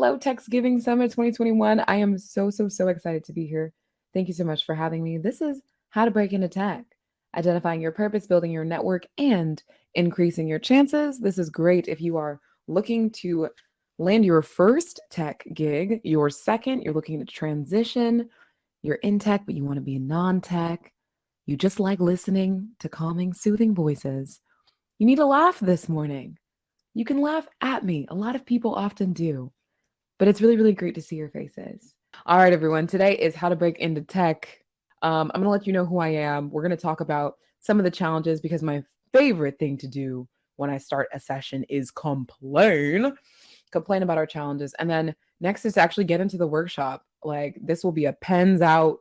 Hello, Techsgiving Summit 2021. I am so excited to be here. Thank you so much for having me. This is How to Break into Tech, identifying your purpose, building your network, and increasing your chances. This is great if you are looking to land your first tech gig, your second, you're looking to transition, you're in tech, but you want to be non tech. You just like listening to calming, soothing voices. You need a laugh this morning. You can laugh at me. A lot of people often do, but it's really great to see your faces. All right, everyone. Today is how to break into tech. I'm going to let you know who I am. We're going to talk about some of the challenges because my favorite thing to do when I start a session is complain about our challenges. And then next is to actually get into the workshop. Like this will be a pens out,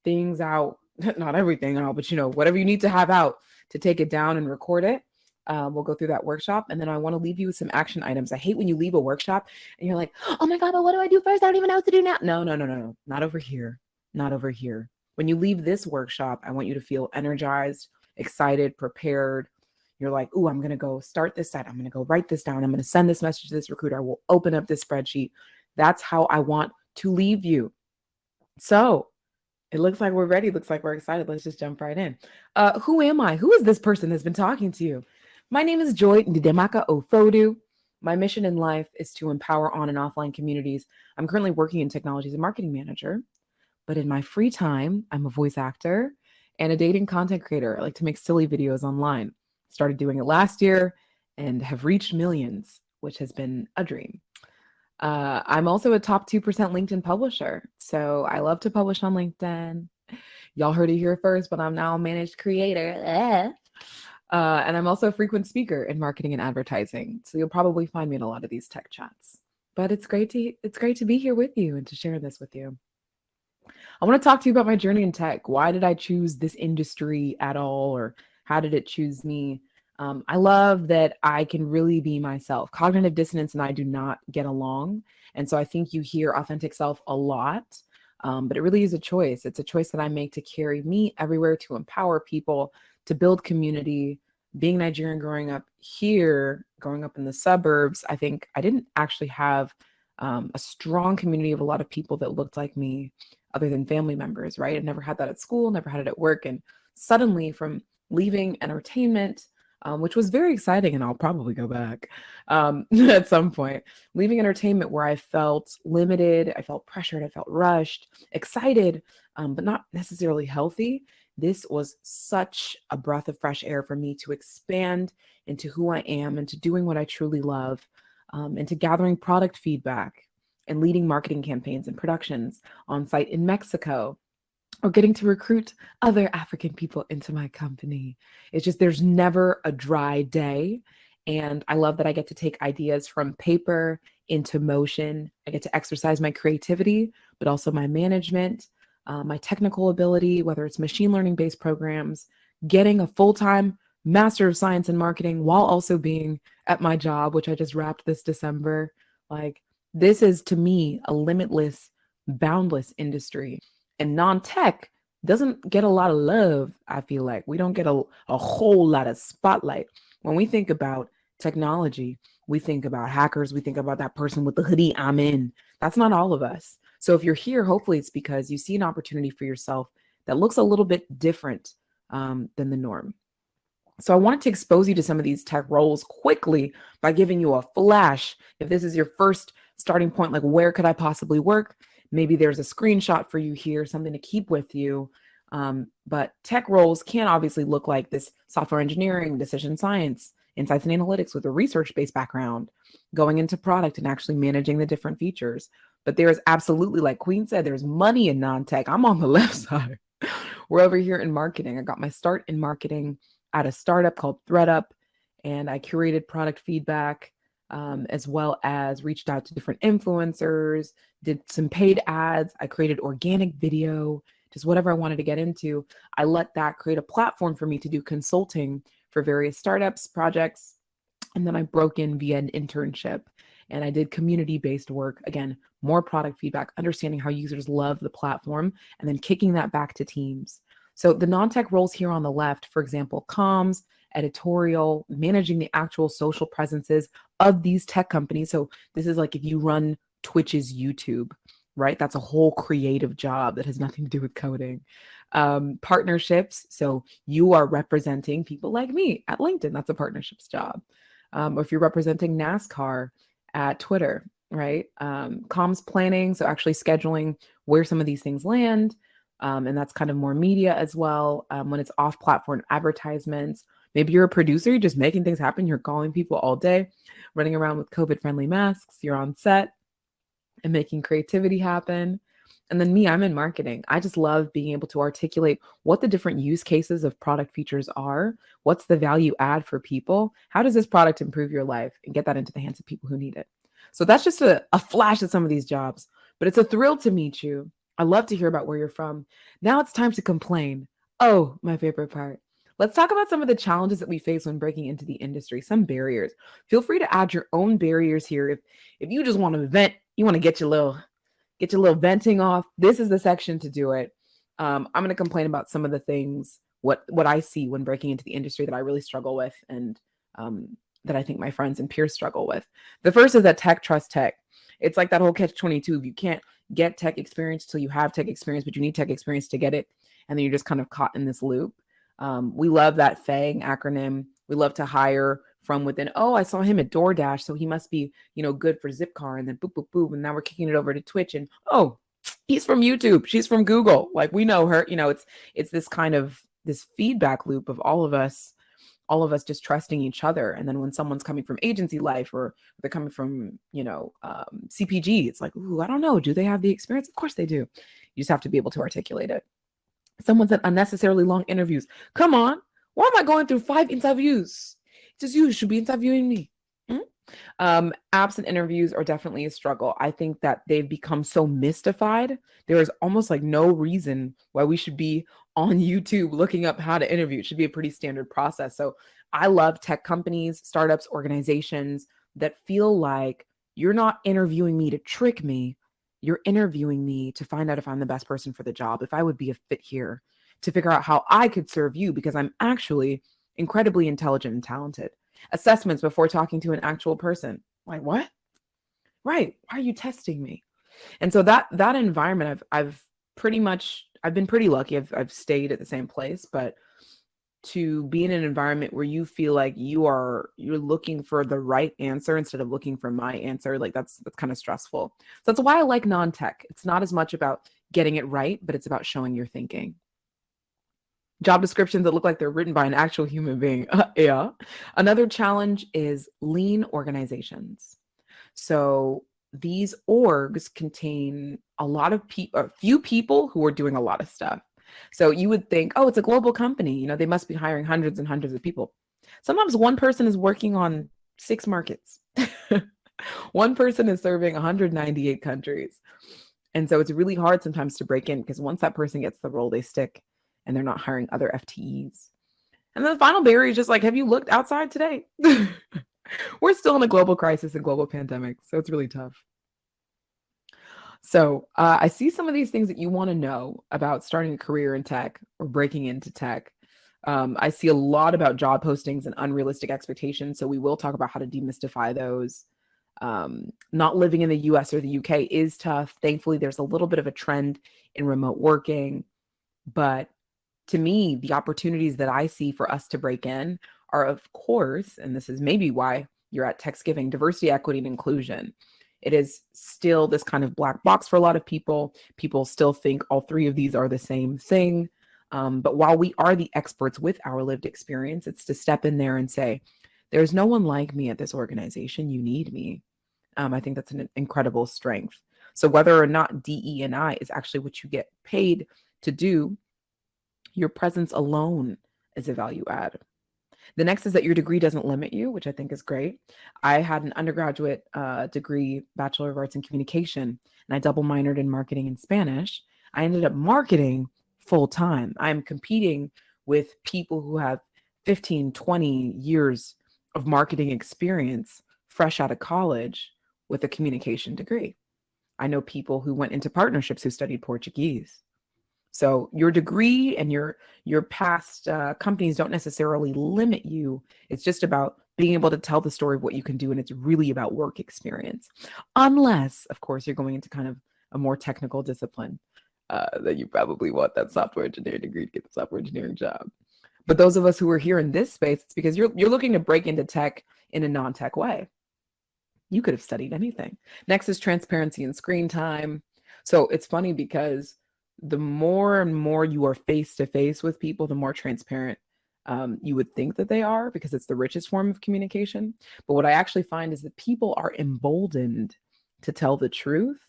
things out, not everything out, but whatever you need to have out to take it down and record it. We'll go through that workshop, and then I want to leave you with some action items. I hate when you leave a workshop and you're like, oh my God, but what do I do first? I don't even know what to do now. No. Not over here. Not over here. When you leave this workshop, I want you to feel energized, excited, prepared. You're like, ooh, I'm going to go start this site. I'm going to go write this down. I'm going to send this message to this recruiter. I will open up this spreadsheet. That's how I want to leave you. So it looks like we're ready. Looks like we're excited. Let's just jump right in. Who am I? Who is this person that's been talking to you? My name is Joy Ndemaka Ofodu. My mission in life is to empower on and offline communities. I'm currently working in technology as a marketing manager, but in my free time, I'm a voice actor and a dating content creator. I like to make silly videos online. Started doing it last year and have reached millions, which has been a dream. I'm also a top 2% LinkedIn publisher. So I love to publish on LinkedIn. Y'all heard it here first, but I'm now a managed creator. And I'm also a frequent speaker in marketing and advertising. So you'll probably find me in a lot of these tech chats. But it's great to be here with you and to share this with you. I want to talk to you about my journey in tech. Why did I choose this industry at all, or how did it choose me? I love that I can really be myself. Cognitive dissonance and I do not get along. And so I think you hear authentic self a lot, but it really is a choice. It's a choice that I make to carry me everywhere, to empower people, to build community. Being Nigerian, growing up here, growing up in the suburbs, I think I didn't actually have a strong community of a lot of people that looked like me other than family members, right? I never had that at school, never had it at work. And suddenly from leaving entertainment, which was very exciting, and I'll probably go back at some point, leaving entertainment where I felt limited, I felt pressured, I felt rushed, excited, but not necessarily healthy. This was such a breath of fresh air for me to expand into who I am and to doing what I truly love, and to gathering product feedback and leading marketing campaigns and productions on site in Mexico, or getting to recruit other African people into my company. It's just, there's never a dry day. And I love that I get to take ideas from paper into motion. I get to exercise my creativity, but also my management, my technical ability, whether it's machine learning based programs, getting a full-time Master of Science in Marketing while also being at my job, which I just wrapped this December. Like, this is to me a limitless, boundless industry. And non-tech doesn't get a lot of love. I feel like we don't get a whole lot of spotlight. When we think about technology, we think about hackers, we think about that person with the hoodie, I'm in. That's not all of us. So if you're here, hopefully it's because you see an opportunity for yourself that looks a little bit different than the norm. So I wanted to expose you to some of these tech roles quickly by giving you a flash. If this is your first starting point, like where could I possibly work? Maybe there's a screenshot for you here, something to keep with you. But tech roles can obviously look like this: software engineering, decision science, insights and analytics with a research-based background, going into product and actually managing the different features. But there is absolutely, like Queen said, there's money in non-tech. I'm on the left side. We're over here in marketing. I got my start in marketing at a startup called ThreadUp, and I curated product feedback, as well as reached out to different influencers, did some paid ads. I created organic video, just whatever I wanted to get into. I let that create a platform for me to do consulting for various startups, projects. And then I broke in via an internship and I did community-based work. Again, more product feedback, understanding how users love the platform, and then kicking that back to teams. So the non-tech roles here on the left, for example, comms, editorial, managing the actual social presences of these tech companies. So this is like if you run Twitch is YouTube, right? That's a whole creative job that has nothing to do with coding. Partnerships. So you are representing people like me at LinkedIn. That's a partnerships job. Or if you're representing NASCAR at Twitter, right? Comms planning. So actually scheduling where some of these things land. And that's kind of more media as well. When it's off platform advertisements, maybe you're a producer, you're just making things happen. You're calling people all day, running around with COVID friendly masks. You're on set and making creativity happen. And then me, I'm in marketing. I just love being able to articulate what the different use cases of product features are. What's the value add for people? How does this product improve your life and get that into the hands of people who need it? So that's just a flash of some of these jobs, but it's a thrill to meet you. I love to hear about where you're from. Now it's time to complain. Oh, my favorite part. Let's talk about some of the challenges that we face when breaking into the industry, some barriers. Feel free to add your own barriers here. If you just want to vent, you want to get your little venting off, this is the section to do it. I'm going to complain about some of the things, what I see when breaking into the industry that I really struggle with, and that I think my friends and peers struggle with. The first is that tech trust tech. It's like that whole catch-22. You can't get tech experience till you have tech experience, but you need tech experience to get it. And then you're just kind of caught in this loop. We love that FANG acronym. We love to hire from within. Oh, I saw him at DoorDash, so he must be, good for Zipcar. And then boop, boop, boop. And now we're kicking it over to Twitch. And oh, he's from YouTube. She's from Google. Like, we know her. It's this kind of this feedback loop of all of us just trusting each other. And then when someone's coming from agency life, or they're coming from, CPG, it's like, ooh, I don't know. Do they have the experience? Of course they do. You just have to be able to articulate it. Someone said unnecessarily long interviews. Come on. Why am I going through 5 interviews? Just you should be interviewing me. Absent interviews are definitely a struggle. I think that they've become so mystified. There is almost like no reason why we should be on YouTube looking up how to interview. It should be a pretty standard process. So I love tech companies, startups, organizations that feel like you're not interviewing me to trick me. You're interviewing me to find out if I'm the best person for the job, if I would be a fit here, to figure out how I could serve you, because I'm actually incredibly intelligent and talented. Assessments before talking to an actual person. Like, what? Right. Why are you testing me? And so that environment, I've been pretty lucky. I've stayed at the same place, but to be in an environment where you feel like you're looking for the right answer instead of looking for my answer, like that's kind of stressful. So that's why I like non-tech. It's not as much about getting it right, but it's about showing your thinking. Job descriptions that look like they're written by an actual human being. Yeah. Another challenge is lean organizations. So these orgs contain a few people who are doing a lot of stuff. So you would think, oh, it's a global company. They must be hiring hundreds and hundreds of people. Sometimes one person is working on 6 markets. One person is serving 198 countries. And so it's really hard sometimes to break in, because once that person gets the role, they stick, and they're not hiring other FTEs. And then the final barrier is just like, have you looked outside today? We're still in a global crisis and global pandemic, so it's really tough. So I see some of these things that you want to know about starting a career in tech or breaking into tech. I see a lot about job postings and unrealistic expectations, so we will talk about how to demystify those. Not living in the US or the UK is tough. Thankfully, there's a little bit of a trend in remote working, but to me, the opportunities that I see for us to break in are, of course, and this is maybe why you're at Techsgiving, diversity, equity, and inclusion. It is still this kind of black box for a lot of people. People still think all 3 of these are the same thing. But while we are the experts with our lived experience, it's to step in there and say, there's no one like me at this organization. You need me. I think that's an incredible strength. So whether or not DE&I is actually what you get paid to do, your presence alone is a value add. The next is that your degree doesn't limit you, which I think is great. I had an undergraduate degree, Bachelor of Arts in Communication, and I double minored in marketing and Spanish. I ended up marketing full time. I'm competing with people who have 15, 20 years of marketing experience fresh out of college with a communication degree. I know people who went into partnerships who studied Portuguese. So your degree and your past companies don't necessarily limit you. It's just about being able to tell the story of what you can do. And it's really about work experience. Unless, of course, you're going into kind of a more technical discipline that you probably want that software engineering degree to get the software engineering job. But those of us who are here in this space, it's because you're looking to break into tech in a non-tech way. You could have studied anything. Next is transparency and screen time. So it's funny because the more and more you are face to face with people, the more transparent you would think that they are, because it's the richest form of communication. But what I actually find is that people are emboldened to tell the truth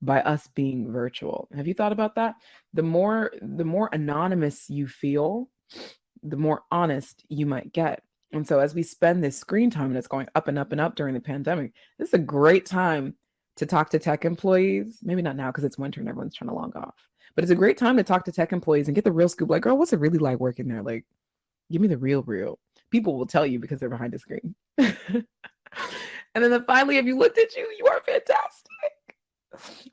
by us being virtual. Have you thought about that? The more anonymous you feel, the more honest you might get. And so as we spend this screen time, and it's going up and up and up during the pandemic, this is a great time to talk to tech employees. Maybe not now because it's winter and everyone's trying to log off. But it's a great time to talk to tech employees and get the real scoop. Like, girl, what's it really like working there? Like, give me the real. People will tell you because they're behind the screen. And then finally, if you looked at you, you are fantastic.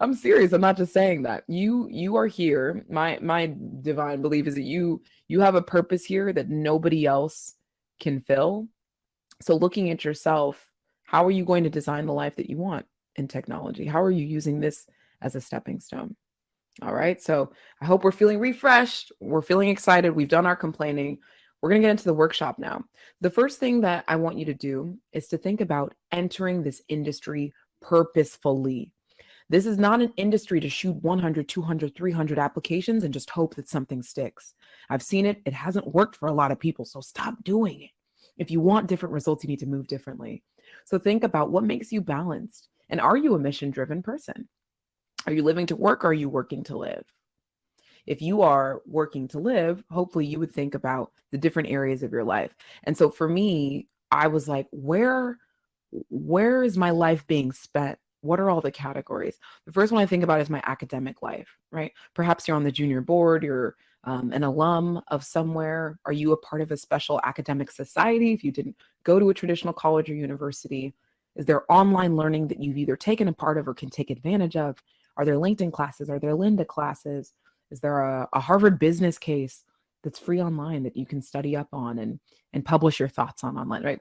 I'm serious. I'm not just saying that. You are here. My divine belief is that you have a purpose here that nobody else can fill. So looking at yourself, how are you going to design the life that you want in technology? How are you using this as a stepping stone? All right. So I hope we're feeling refreshed. We're feeling excited. We've done our complaining. We're going to get into the workshop now. The first thing that I want you to do is to think about entering this industry purposefully. This is not an industry to shoot 100, 200, 300 applications and just hope that something sticks. I've seen it. It hasn't worked for a lot of people. So stop doing it. If you want different results, you need to move differently. So think about what makes you balanced. And are you a mission-driven person? Are you living to work or are you working to live? If you are working to live, hopefully you would think about the different areas of your life. And so for me, I was like, where is my life being spent? What are all the categories? The first one I think about is my academic life, right? Perhaps you're on the junior board, you're an alum of somewhere. Are you a part of a special academic society? If you didn't go to a traditional college or university, is there online learning that you've either taken a part of or can take advantage of? Are there LinkedIn classes? Are there Lynda classes? Is there a Harvard business case that's free online that you can study up on and publish your thoughts on online, right?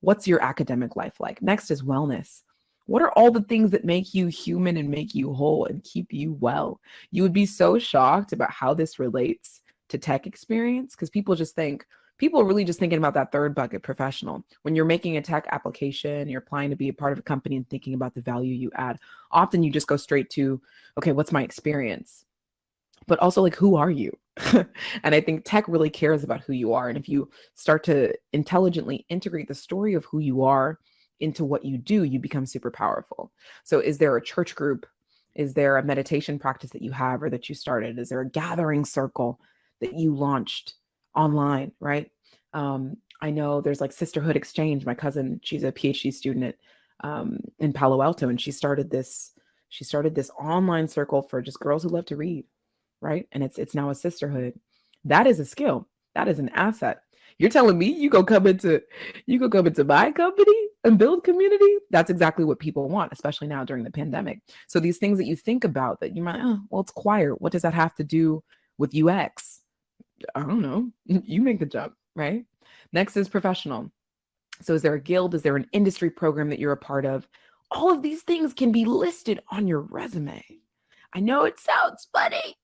What's your academic life like? Next is wellness. What are all the things that make you human and make you whole and keep you well? You would be so shocked about how this relates to tech experience, because people are really just thinking about that third bucket, professional. When you're making a tech application, you're applying to be a part of a company and thinking about the value you add. Often you just go straight to, okay, what's my experience? But also, like, who are you? And I think tech really cares about who you are. And if you start to intelligently integrate the story of who you are into what you do, you become super powerful. So is there a church group? Is there a meditation practice that you have or that you started? Is there a gathering circle that you launched online, right? I know there's like Sisterhood Exchange. My cousin, she's a PhD student in Palo Alto, and she started this online circle for just girls who love to read, right? And it's now a sisterhood. That is a skill. That is an asset. You're telling me you go come into my company and build community? That's exactly what people want, especially now during the pandemic. So these things that you think about that you might, well, it's choir. What does that have to do with UX? I don't know. You make the jump, right? Next is professional. So is there a guild? Is there an industry program that you're a part of? All of these things can be listed on your resume. I know it sounds funny,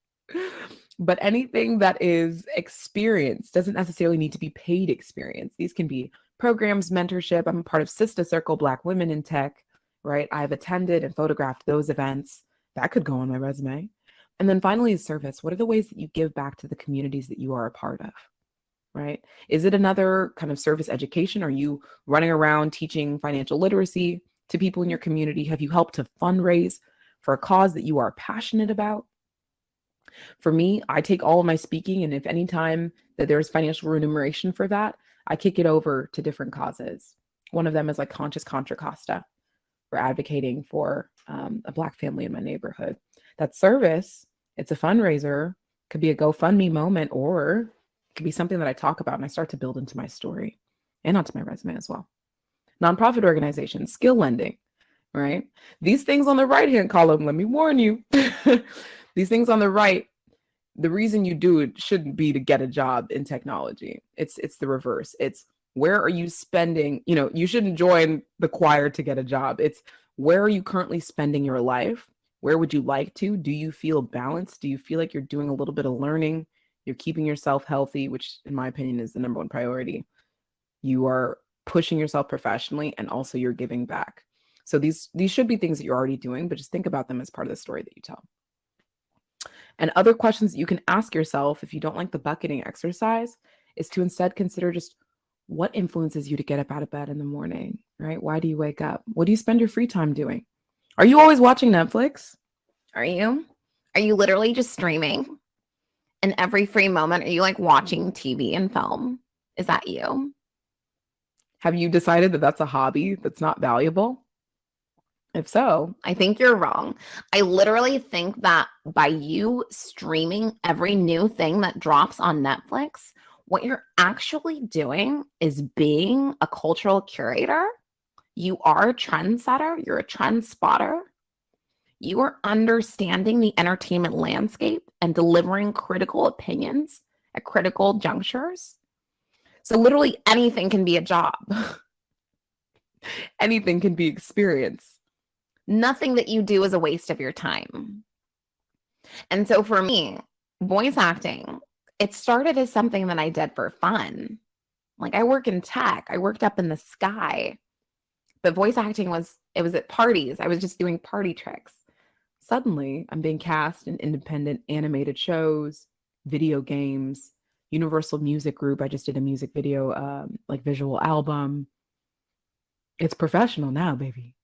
but anything that is experience doesn't necessarily need to be paid experience. These can be programs, mentorship. I'm a part of Sister Circle, Black Women in Tech, right? I've attended and photographed those events. That could go on my resume. And then finally is service. What are the ways that you give back to the communities that you are a part of, right? Is it another kind of service education? Are you running around teaching financial literacy to people in your community? Have you helped to fundraise for a cause that you are passionate about? For me, I take all of my speaking, and if any time that there's financial remuneration for that, I kick it over to different causes. One of them is like Conscious Contra Costa. We're advocating for a Black family in my neighborhood. That service, it's a fundraiser, could be a GoFundMe moment, or it could be something that I talk about and I start to build into my story and onto my resume as well. Nonprofit organizations, skill lending, right? These things on the right-hand column, let me warn you, these things on the right, the reason you do it shouldn't be to get a job in technology. It's the reverse. It's Where are you spending, you shouldn't join the choir to get a job. It's where are you currently spending your life? Where would you like to? Do you feel balanced? Do you feel like you're doing a little bit of learning? You're keeping yourself healthy, which in my opinion is the number one priority. You are pushing yourself professionally, and also you're giving back. So these should be things that you're already doing, but just think about them as part of the story that you tell. And other questions that you can ask yourself if you don't like the bucketing exercise is to instead consider just what influences you to get up out of bed in the morning, right? Why do you wake up? What do you spend your free time doing? Are you always watching Netflix? Are you? Are you literally just streaming? And every free moment, are you like watching TV and film? Is that you? Have you decided that that's a hobby that's not valuable? If so, I think you're wrong. I literally think that by you streaming every new thing that drops on Netflix, what you're actually doing is being a cultural curator. You are a trendsetter. You're a trend spotter. You are understanding the entertainment landscape and delivering critical opinions at critical junctures. So literally anything can be a job. anything can be experience. Nothing that you do is a waste of your time. And so for me, voice acting, it started as something that I did for fun. Like I work in tech, I worked up in the sky. But voice acting was at parties. I was just doing party tricks. Suddenly, I'm being cast in independent animated shows, video games, Universal Music Group. I just did a music video, like visual album. It's professional now, baby.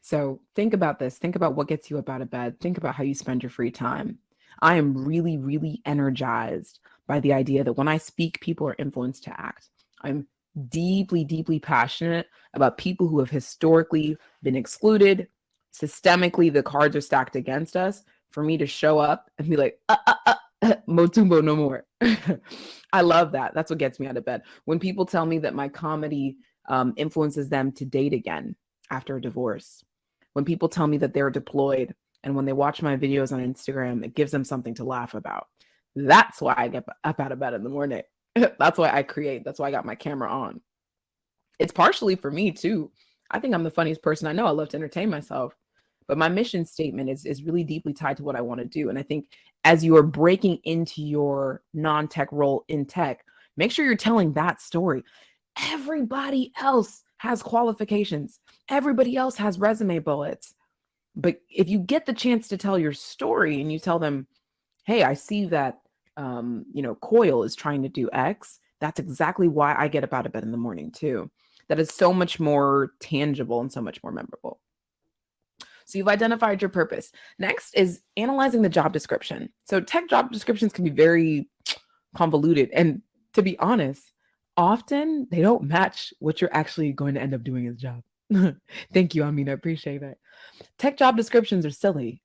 So think about this. Think about what gets you up out of bed. Think about how you spend your free time. I am really, really energized by the idea that when I speak, people are influenced to act. I'm deeply, deeply passionate about people who have historically been excluded. Systemically, the cards are stacked against us. For me to show up and be like, Motumbo no more. I love that. That's what gets me out of bed. When people tell me that my comedy influences them to date again after a divorce, when people tell me that they're deployed and when they watch my videos on Instagram, it gives them something to laugh about. That's why I get up out of bed in the morning. That's why I create. That's why I got my camera on. It's partially for me too. I think I'm the funniest person I know. I love to entertain myself. But my mission statement is really deeply tied to what I want to do. And I think as you are breaking into your non-tech role in tech, make sure you're telling that story. Everybody else has qualifications. Everybody else has resume bullets. But if you get the chance to tell your story and you tell them, hey, I see that, Coil is trying to do X. That's exactly why I get up out of bed in the morning too. That is so much more tangible and so much more memorable. So you've identified your purpose. Next is analyzing the job description. So tech job descriptions can be very convoluted. And to be honest, often they don't match what you're actually going to end up doing as a job. Thank you, Amin. I appreciate that. Tech job descriptions are silly.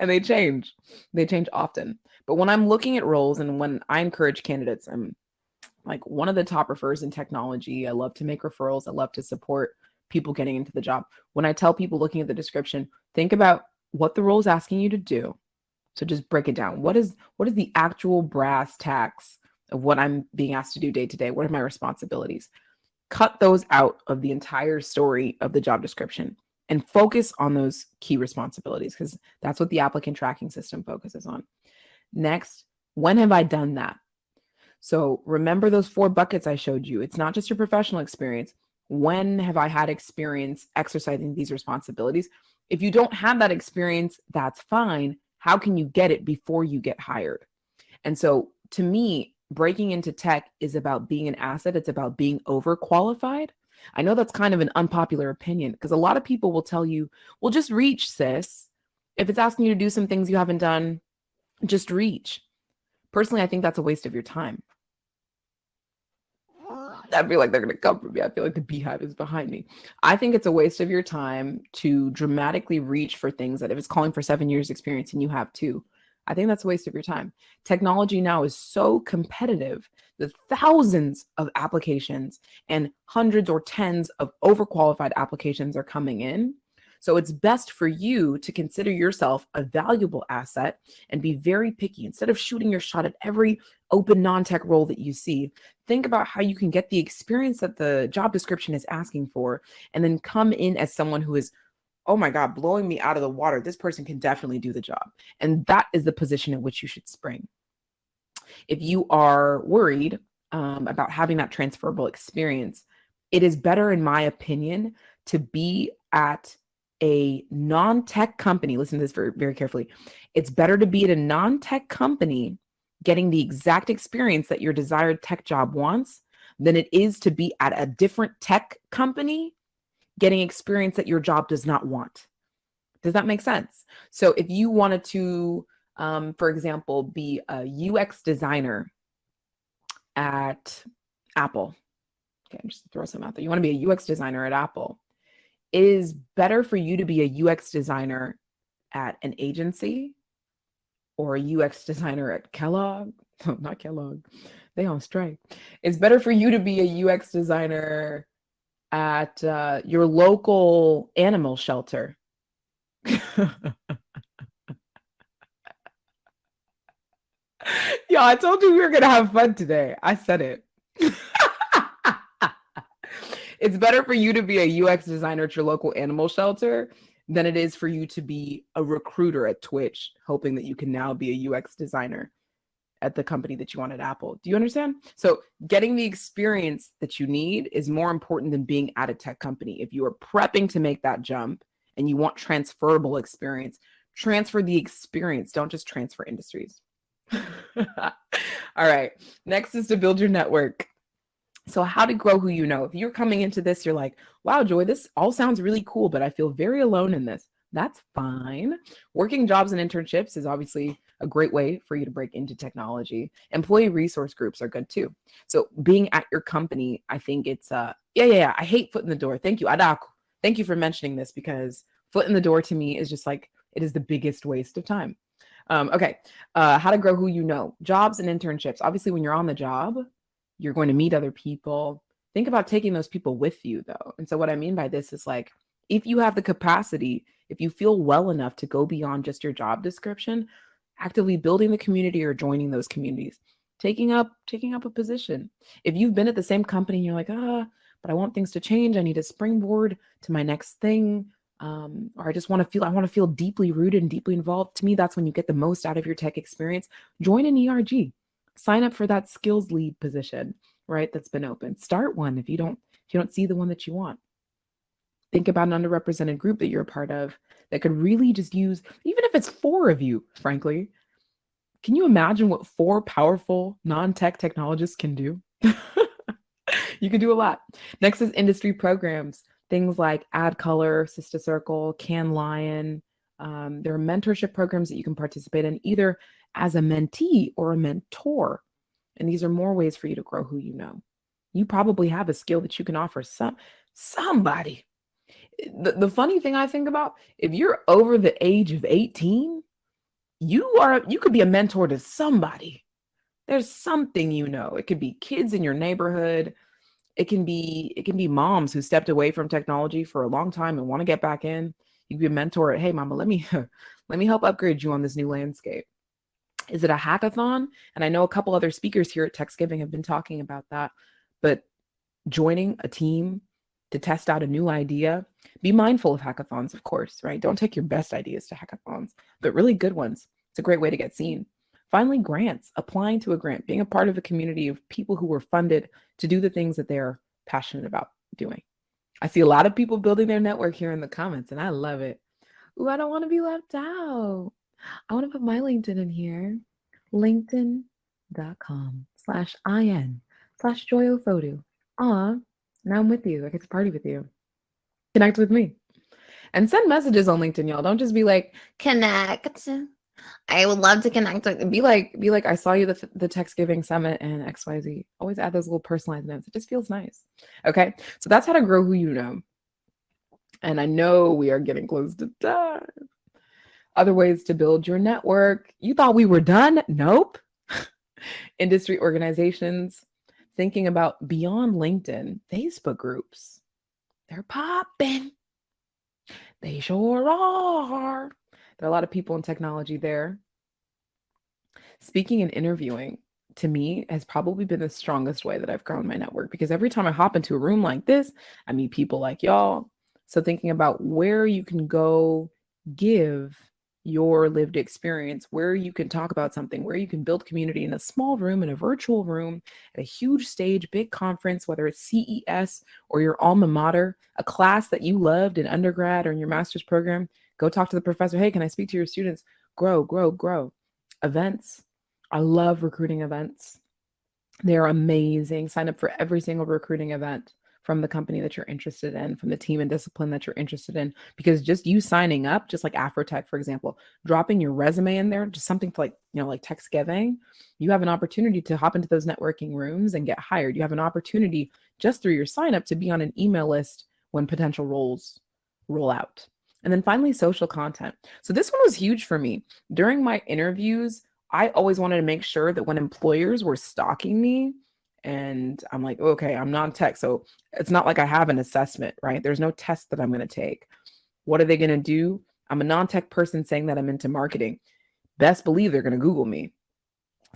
And they change. They change often. But when I'm looking at roles and when I encourage candidates, I'm like one of the top referrers in technology. I love to make referrals. I love to support people getting into the job. When I tell people looking at the description, think about what the role is asking you to do. So just break it down. What is the actual brass tacks of what I'm being asked to do day to day? What are my responsibilities? Cut those out of the entire story of the job description and focus on those key responsibilities because that's what the applicant tracking system focuses on. Next, when have I done that? So remember those 4 buckets I showed you. It's not just your professional experience. When have I had experience exercising these responsibilities? If you don't have that experience, that's fine. How can you get it before you get hired? And so to me, breaking into tech is about being an asset. It's about being overqualified. I know that's kind of an unpopular opinion because a lot of people will tell you, well, just reach, sis. If it's asking you to do some things you haven't done, just reach. Personally, I think that's a waste of your time. I feel like they're going to come for me. I feel like the beehive is behind me. I think it's a waste of your time to dramatically reach for things that if it's calling for 7 years experience and you have 2, I think that's a waste of your time. Technology now is so competitive that thousands of applications and hundreds or tens of overqualified applications are coming in. So it's best for you to consider yourself a valuable asset and be very picky. Instead of shooting your shot at every open non-tech role that you see. Think about how you can get the experience that the job description is asking for, and then come in as someone who is, oh my God, blowing me out of the water. This person can definitely do the job. And that is the position in which you should spring. If you are worried about having that transferable experience, it is better, in my opinion, to be at a non-tech company. Listen to this very, very carefully. It's better to be at a non-tech company getting the exact experience that your desired tech job wants than it is to be at a different tech company getting experience that your job does not want. Does that make sense? So if you wanted to, for example, be a UX designer at Apple, okay, I'm just throw some out there. You want to be a UX designer at Apple. It is better for you to be a UX designer at an agency or a UX designer at Kellogg. Not Kellogg. They on strike. It's better for you to be a UX designer at your local animal shelter. Yeah, I told you we were gonna have fun today. I said it. It's better for you to be a UX designer at your local animal shelter than it is for you to be a recruiter at Twitch, hoping that you can now be a UX designer at the company that you want at Apple. Do you understand? So getting the experience that you need is more important than being at a tech company. If you are prepping to make that jump and you want transferable experience, transfer the experience. Don't just transfer industries. All right. Next is to build your network. So how to grow who you know. If you're coming into this, you're like, wow, Joy, this all sounds really cool, but I feel very alone in this. That's fine. Working jobs and internships is obviously a great way for you to break into technology. Employee resource groups are good too. So being at your company, I think it's yeah. I hate foot in the door. Thank you, Adak. Thank you for mentioning this, because foot in the door to me is just like, it is the biggest waste of time. Okay. How to grow who you know. Jobs and internships. Obviously, when you're on the job, you're going to meet other people. Think about taking those people with you, though. And so what I mean by this is, like, if you have the capacity, if you feel well enough to go beyond just your job description, actively building the community or joining those communities, taking up a position. If you've been at the same company and you're like, but I want things to change, I need a springboard to my next thing, or I want to feel deeply rooted and deeply involved. To me, that's when you get the most out of your tech experience. Join an ERG. Sign up for that skills lead position, right? That's been open. Start one if you don't see the one that you want. Think about an underrepresented group that you're a part of that could really just use, even if it's 4 of you, frankly. Can you imagine what 4 powerful non-tech technologists can do? You can do a lot. Next is industry programs. Things like Ad Color, Sister Circle, Can Lion. There are mentorship programs that you can participate in either as a mentee or a mentor. And these are more ways for you to grow who you know. You probably have a skill that you can offer somebody. The funny thing I think about, if you're over the age of 18, you could be a mentor to somebody. There's something you know. It could be kids in your neighborhood. It can be moms who stepped away from technology for a long time and want to get back in. You could be a mentor at, hey, mama, let me help upgrade you on this new landscape. Is it a hackathon? And I know a couple other speakers here at TechSgiving have been talking about that, but joining a team to test out a new idea, be mindful of hackathons, of course, right? Don't take your best ideas to hackathons, but really good ones. It's a great way to get seen. Finally, grants, applying to a grant, being a part of a community of people who were funded to do the things that they're passionate about doing. I see a lot of people building their network here in the comments, and I love it. Ooh, I don't want to be left out. I want to put my LinkedIn in here. LinkedIn.com/in/Joy Ofodu. Now I'm with you. I get to party with you. Connect with me. And send messages on LinkedIn, y'all. Don't just be like, connect. I would love to connect. Be like, I saw you the TechSgiving Summit and XYZ. Always add those little personalized notes. It just feels nice. Okay. So that's how to grow who you know. And I know we are getting close to time. Other ways to build your network. You thought we were done? Nope. Industry organizations, thinking about beyond LinkedIn, Facebook groups. They're popping. They sure are. There are a lot of people in technology there. Speaking and interviewing. to me has probably been the strongest way that I've grown my network, because every time I hop into a room like this, I meet people like y'all. So thinking about where you can go give your lived experience, where you can talk about something, where you can build community in a small room, in a virtual room, at a huge stage, big conference, whether it's CES or your alma mater, a class that you loved in undergrad or in your master's program, go talk to the professor. Hey, can I speak to your students? Grow, grow, grow. Events. I love recruiting events. They're amazing. Sign up for every single recruiting event from the company that you're interested in, from the team and discipline that you're interested in. Because just you signing up, just like Afrotech, for example, dropping your resume in there, just something to like, like text giving, you have an opportunity to hop into those networking rooms and get hired. You have an opportunity just through your sign up to be on an email list when potential roles roll out. And then finally, social content. So this one was huge for me. During my interviews, I always wanted to make sure that when employers were stalking me, and I'm like, okay, I'm non-tech, so it's not like I have an assessment, right? There's no test that I'm going to take. What are they going to do? I'm a non-tech person saying that I'm into marketing. Best believe they're going to Google me.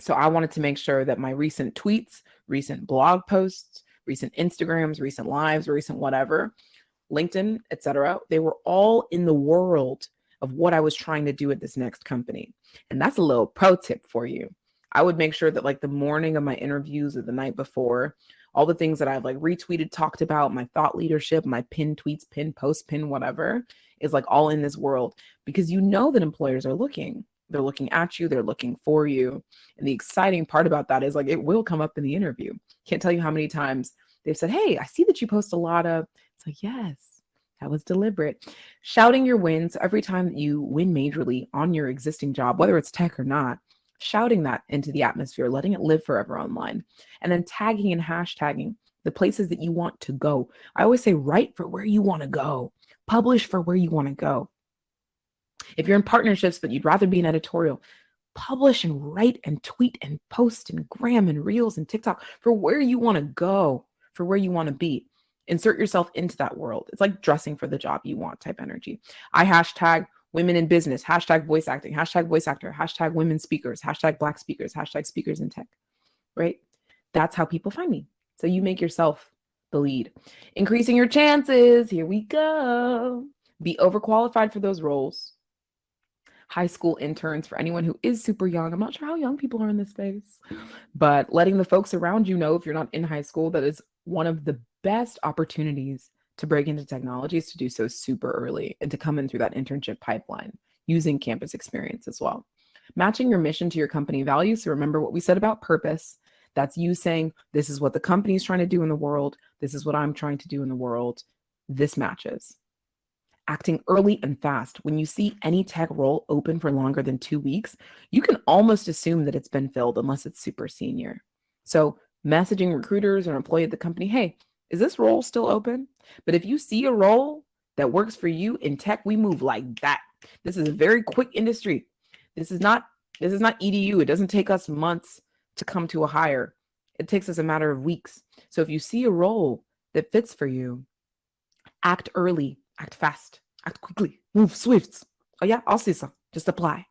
So I wanted to make sure that my recent tweets, recent blog posts, recent Instagrams, recent lives, recent whatever, LinkedIn, etc., they were all in the world of what I was trying to do at this next company. And that's a little pro tip for you. I would make sure that like the morning of my interviews or the night before, all the things that I've like retweeted, talked about, my thought leadership, my pin tweets, pin posts, pin whatever, is like all in this world, because you know that employers are looking. They're looking at you, they're looking for you. And the exciting part about that is like it will come up in the interview. Can't tell you how many times they've said, hey, I see that you post a lot of, it's like, yes, that was deliberate. Shouting your wins every time that you win majorly on your existing job, whether it's tech or not, shouting that into the atmosphere, letting it live forever online, and then tagging and hashtagging the places that you want to go. I always say, write for where you want to go, publish for where you want to go. If you're in partnerships, but you'd rather be an editorial, publish and write and tweet and post and gram and reels and TikTok for where you want to go, for where you want to be. Insert yourself into that world. It's like dressing for the job you want type energy. I hashtag women in business, hashtag voice acting, hashtag voice actor, hashtag women speakers, hashtag Black speakers, hashtag speakers in tech, right? That's how people find me. So you make yourself the lead. Increasing your chances. Here we go. Be overqualified for those roles. High school interns, for anyone who is super young. I'm not sure how young people are in this space, but letting the folks around you know, if you're not in high school, that is one of the best opportunities to break into technology is to do so super early and to come in through that internship pipeline using campus experience as well. Matching your mission to your company values. So remember what we said about purpose. That's you saying, this is what the company is trying to do in the world. This is what I'm trying to do in the world. This matches. Acting early and fast. When you see any tech role open for longer than 2 weeks, you can almost assume that it's been filled unless it's super senior. So messaging recruiters or employee at the company, hey, is this role still open? But if you see a role that works for you in tech, we move like that. This is a very quick industry. This is not EDU. It doesn't take us months to come to a hire. It takes us a matter of weeks. So if you see a role that fits for you, act early, act fast, act quickly, move swift. Oh yeah, I'll see some. Just apply.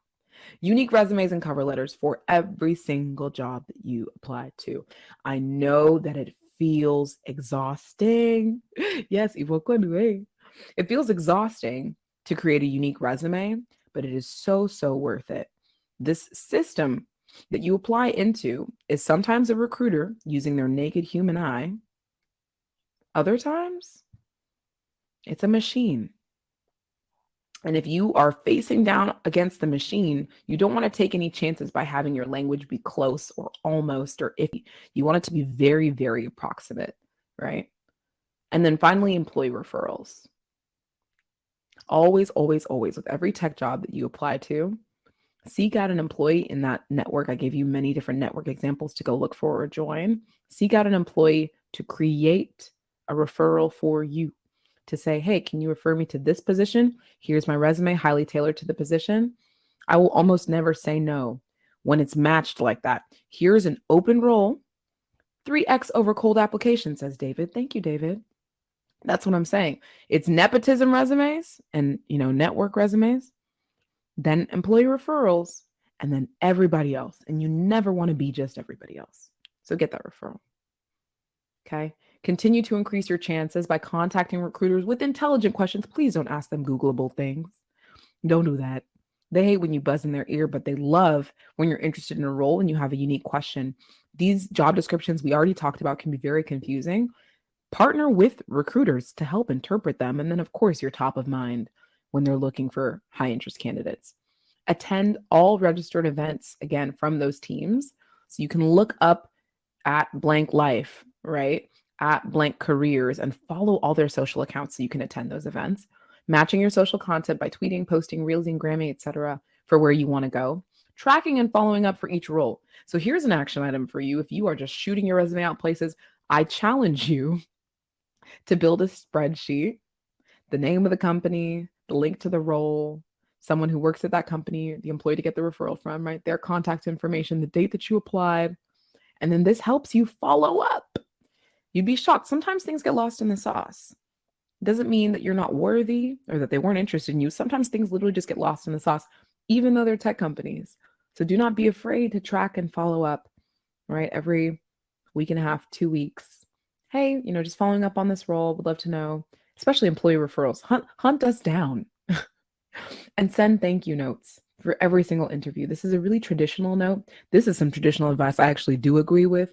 Unique resumes and cover letters for every single job that you apply to. I know that it feels exhausting. Yes, it feels exhausting to create a unique resume, but it is so, so worth it. This system that you apply into is sometimes a recruiter using their naked human eye. Other times, it's a machine. And if you are facing down against the machine, you don't want to take any chances by having your language be close or almost or iffy. You want it to be very, very approximate, right? And then finally, employee referrals. Always, always, always, with every tech job that you apply to, seek out an employee in that network. I gave you many different network examples to go look for or join. Seek out an employee to create a referral for you, to say, hey, can you refer me to this position? Here's my resume, highly tailored to the position. I will almost never say no when it's matched like that. Here's an open role, 3x over cold application, says David. Thank you, David. That's what I'm saying. It's nepotism resumes and, network resumes, then employee referrals, and then everybody else. And you never want to be just everybody else. So get that referral. Okay. Continue to increase your chances by contacting recruiters with intelligent questions. Please don't ask them Googleable things. Don't do that. They hate when you buzz in their ear, but they love when you're interested in a role and you have a unique question. These job descriptions we already talked about can be very confusing. Partner with recruiters to help interpret them. And then, of course, you're top of mind when they're looking for high interest candidates. Attend all registered events, again, from those teams. So you can look up at blank life, right? At blank careers and follow all their social accounts so you can attend those events. Matching your social content by tweeting, posting, reels, and gramming, etc., for where you want to go. Tracking and following up for each role. So here's an action item for you. If you are just shooting your resume out places, I challenge you to build a spreadsheet, the name of the company, the link to the role, someone who works at that company, the employee to get the referral from, right? Their contact information, the date that you applied. And then this helps you follow up. You'd be shocked. Sometimes things get lost in the sauce. It doesn't mean that you're not worthy or that they weren't interested in you. Sometimes things literally just get lost in the sauce, even though they're tech companies. So do not be afraid to track and follow up, right? Every week and a half, 2 weeks. Hey, just following up on this role. Would love to know, especially employee referrals. Hunt us down and send thank you notes for every single interview. This is a really traditional note. This is some traditional advice I actually do agree with.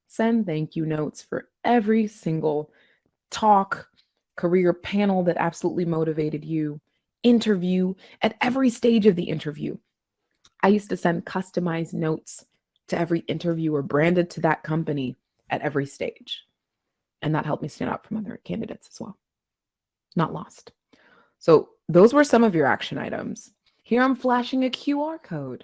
Send thank you notes for every single talk, career panel that absolutely motivated you, interview, at every stage of the interview. I used to send customized notes to every interviewer branded to that company at every stage. And that helped me stand out from other candidates as well. Not lost. So those were some of your action items. Here I'm flashing a QR code.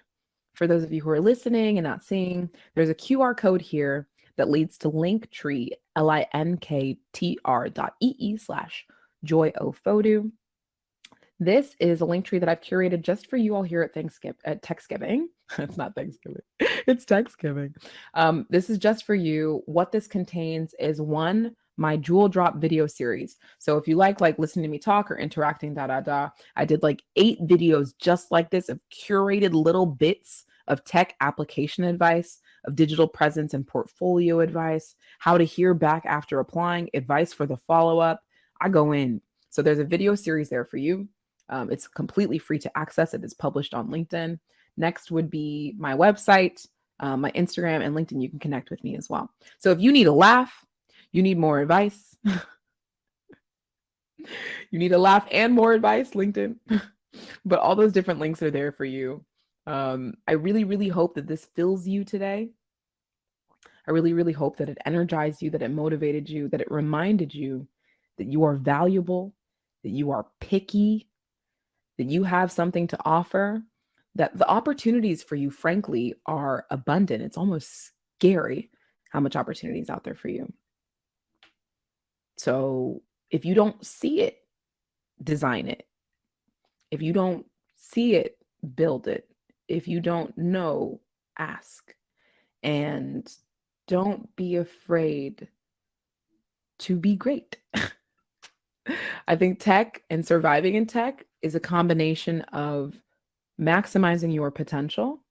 For those of you who are listening and not seeing, there's a QR code here that leads to Linktree, linktr.ee/joyofodu. This is a link tree that I've curated just for you all here at Thanksgiving. It's not Thanksgiving. It's Thanksgiving. This is just for you. What this contains is one, my jewel drop video series. So if you like listening to me talk or interacting, I did 8 videos just like this of curated little bits of tech application advice, of digital presence and portfolio advice, how to hear back after applying, advice for the follow-up. I go in. So there's a video series there for you. It's completely free to access. It is published on LinkedIn. Next would be my website, my Instagram, and LinkedIn. You can connect with me as well. So if you need a laugh, you need more advice, you need a laugh and more advice, LinkedIn. But all those different links are there for you. I really, really hope that this fills you today. I really, really hope that it energized you, that it motivated you, that it reminded you that you are valuable, that you are picky, that you have something to offer, that the opportunities for you, frankly, are abundant. It's almost scary how much opportunity is out there for you. So if you don't see it, design it. If you don't see it, build it. If you don't know, ask. And don't be afraid to be great. I think tech and surviving in tech is a combination of maximizing your potential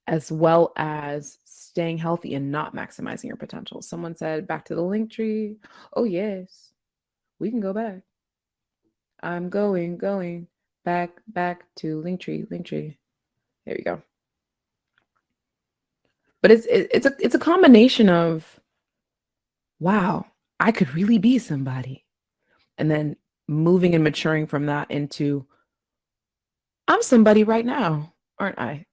as well as staying healthy and not maximizing your potential. Someone said, back to the link tree. Oh, yes, we can go back. I'm going back to Linktree. There you go. But it's a combination of, wow, I could really be somebody. And then moving and maturing from that into, I'm somebody right now, aren't I?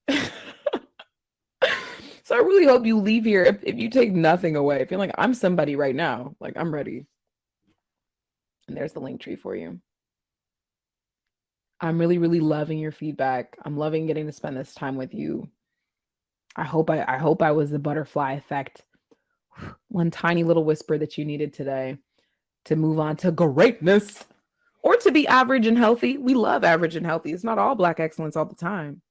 So I really hope you leave here, if you take nothing away, feel like I'm somebody right now, I'm ready. And there's the link tree for you. I'm really, really loving your feedback. I'm loving getting to spend this time with you. I hope I was the butterfly effect. One tiny little whisper that you needed today to move on to greatness or to be average and healthy. We love average and healthy. It's not all Black excellence all the time.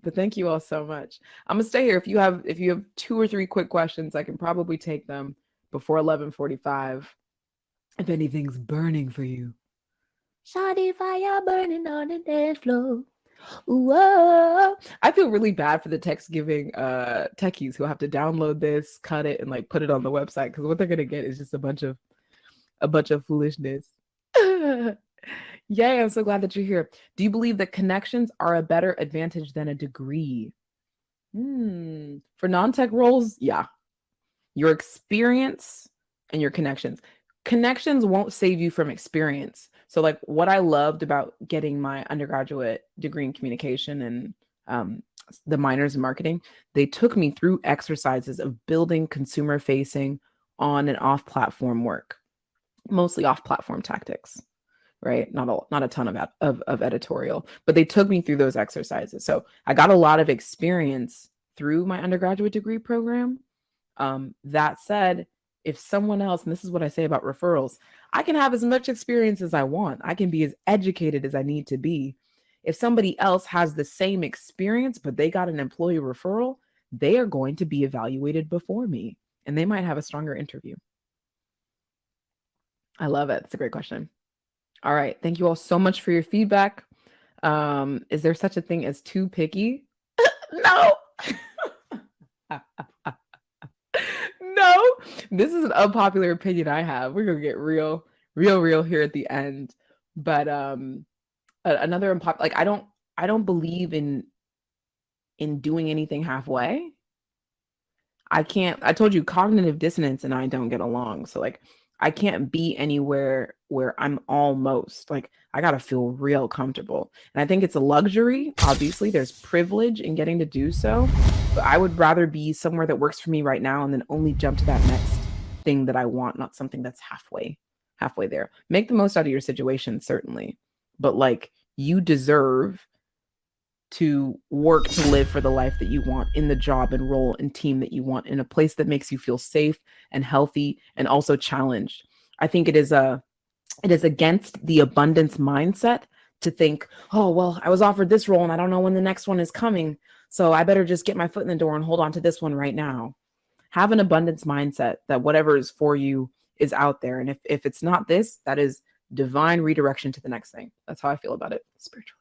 But thank you all so much. I'm gonna stay here. If you have 2 or 3 quick questions, I can probably take them before 11:45. If anything's burning for you. Shawty fire burning on the dance floor. Whoa. I feel really bad for the text giving techies who have to download this, cut it, and like put it on the website, because what they're gonna get is just a bunch of foolishness. Yay, I'm so glad that you're here. Do you believe that connections are a better advantage than a degree? For non-tech roles, yeah. Your experience and your connections. Connections won't save you from experience. So, like, what I loved about getting my undergraduate degree in communication and the minors in marketing, they took me through exercises of building consumer facing on and off platform work, mostly off platform tactics, right? Not a ton of editorial, but they took me through those exercises. So I got a lot of experience through my undergraduate degree program. That said, if someone else, and this is what I say about referrals, I can have as much experience as I want. I can be as educated as I need to be. If somebody else has the same experience, but they got an employee referral, they are going to be evaluated before me, and they might have a stronger interview. I love it. It's a great question. All right. Thank you all so much for your feedback. Is there such a thing as too picky? No. No. This is an unpopular opinion I have. We're gonna get real here at the end. But another unpopular, like, I don't believe in doing anything halfway. I told you cognitive dissonance and I don't get along. So like I can't be anywhere where I'm almost like, I got to feel real comfortable. And I think it's a luxury. Obviously, there's privilege in getting to do so. But I would rather be somewhere that works for me right now and then only jump to that next thing that I want, not something that's halfway there. Make the most out of your situation, certainly. But like, you deserve to work to live for the life that you want in the job and role and team that you want in a place that makes you feel safe and healthy and also challenged. I think it is against the abundance mindset to think, oh, well, I was offered this role and I don't know when the next one is coming, so I better just get my foot in the door and hold on to this one right now. Have an abundance mindset that whatever is for you is out there. And if it's not this, that is divine redirection to the next thing. That's how I feel about it spiritually.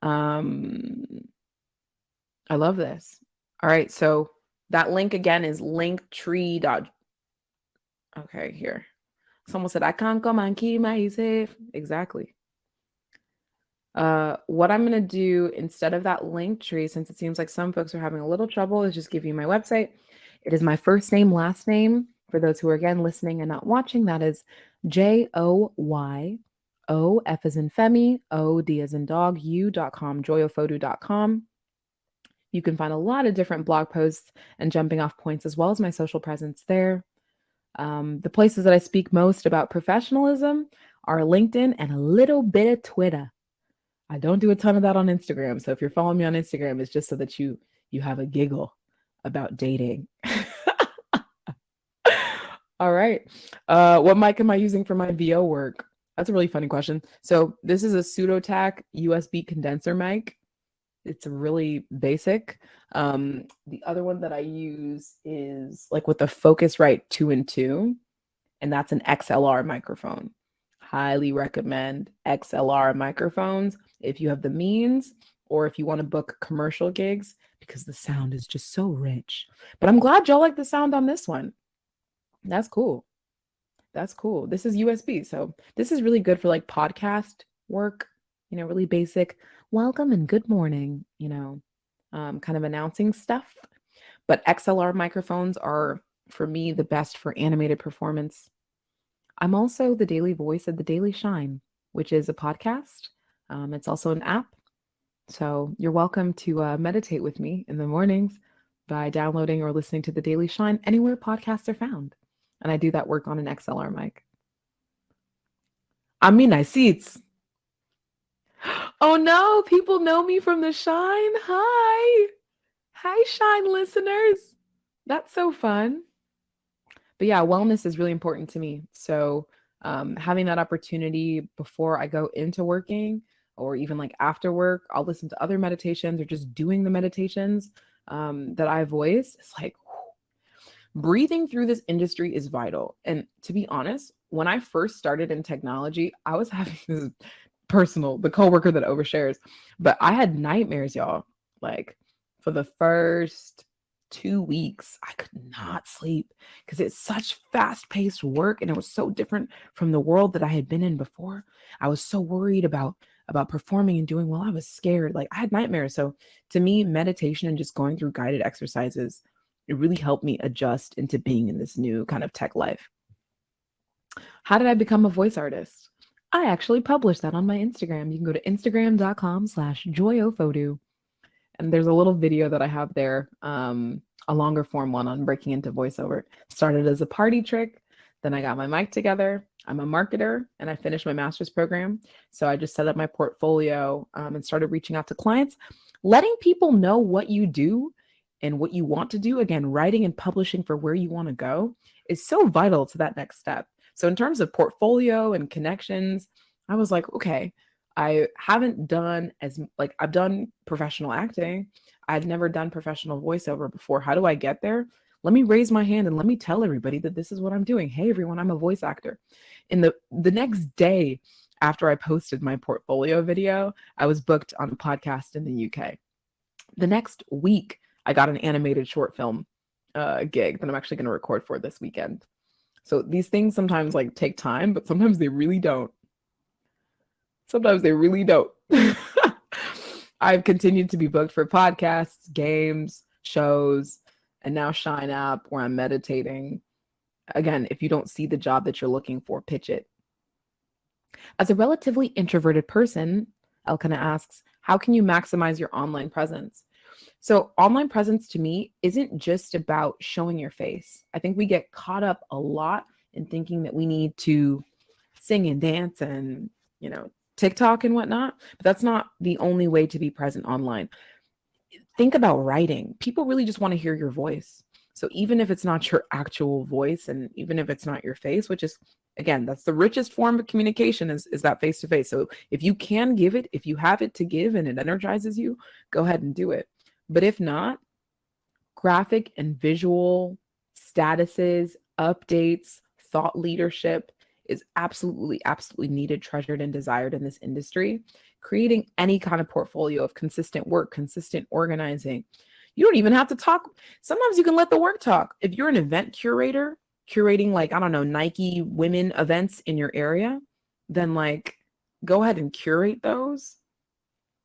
I love this. All right. So that link again is linktree. Okay, here. Someone said, I can't come and keep my safe. Exactly. What I'm going to do instead of that link tree, since it seems like some folks are having a little trouble, is just give you my website. It is my first name, last name. For those who are again listening and not watching, that is JOY. F as in Femi, D as in dog, U.com, joyofodu.com. You can find a lot of different blog posts and jumping off points, as well as my social presence there. The places that I speak most about professionalism are LinkedIn and a little bit of Twitter. I don't do a ton of that on Instagram. So if you're following me on Instagram, it's just so that you have a giggle about dating. All right. What mic am I using for my VO work? That's a really funny question. So this is a pseudo-tac USB condenser mic. It's really basic. The other one that I use is like with the Focusrite 2 and 2, and that's an XLR microphone. Highly recommend XLR microphones if you have the means or if you want to book commercial gigs, because the sound is just so rich. But I'm glad y'all like the sound on this one. That's cool. That's cool. This is USB. So this is really good for like podcast work, really basic. Welcome and good morning, kind of announcing stuff. But XLR microphones are, for me, the best for animated performance. I'm also the daily voice of The Daily Shine, which is a podcast. It's also an app. So you're welcome to meditate with me in the mornings by downloading or listening to The Daily Shine anywhere podcasts are found. And I do that work on an XLR mic. I mean, I see it's. Oh no, people know me from the Shine. Hi. Hi, Shine listeners. That's so fun. But yeah, wellness is really important to me. So having that opportunity before I go into working or even like after work, I'll listen to other meditations or just doing the meditations that I voice. It's like, breathing through this industry is vital. And to be honest, when I first started in technology, I was having this personal, the coworker that overshares. But I had nightmares, y'all. Like for the first 2 weeks, I could not sleep because it's such fast-paced work and it was so different from the world that I had been in before. I was so worried about performing and doing well. I was scared. Like I had nightmares. So to me, meditation and just going through guided exercises, it really helped me adjust into being in this new kind of tech life. How did I become a voice artist? I actually published that on my Instagram. You can go to instagram.com/joyofodu. And there's a little video that I have there, a longer form one on breaking into voiceover. Started as a party trick. Then I got my mic together. I'm a marketer and I finished my master's program. So I just set up my portfolio and started reaching out to clients, letting people know what you do and what you want to do. Again, writing and publishing for where you want to go is so vital to that next step. So in terms of portfolio and connections, I was like, okay, I haven't done I've done professional acting. I've never done professional voiceover before. How do I get there? Let me raise my hand and let me tell everybody that this is what I'm doing. Hey everyone, I'm a voice actor. And the next day after I posted my portfolio video, I was booked on a podcast in the UK. The next week, I got an animated short film gig that I'm actually going to record for this weekend. So these things sometimes like take time, but sometimes they really don't. Sometimes they really don't. I've continued to be booked for podcasts, games, shows, and now Shine app where I'm meditating. Again, if you don't see the job that you're looking for, pitch it. As a relatively introverted person, Elkanah asks, how can you maximize your online presence? So online presence to me isn't just about showing your face. I think we get caught up a lot in thinking that we need to sing and dance and, TikTok and whatnot, but that's not the only way to be present online. Think about writing. People really just want to hear your voice. So even if it's not your actual voice and even if it's not your face, which is, again, that's the richest form of communication is that face-to-face. So if you can give it, if you have it to give and it energizes you, go ahead and do it. But if not, graphic and visual statuses, updates, thought leadership is absolutely needed, treasured, and desired in this industry. Creating any kind of portfolio of consistent work, consistent organizing. You don't even have to talk. Sometimes you can let the work talk. If you're an event curator, curating Nike women events in your area, then go ahead and curate those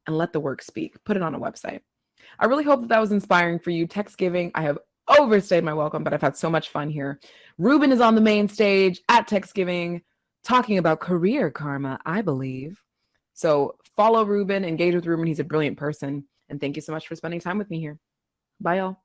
and let the work speak. Put it on a website. I really hope that was inspiring for you. Textgiving, I have overstayed my welcome, but I've had so much fun here. Ruben is on the main stage at Textgiving talking about career karma, I believe. So follow Ruben, engage with Ruben. He's a brilliant person. And thank you so much for spending time with me here. Bye, y'all.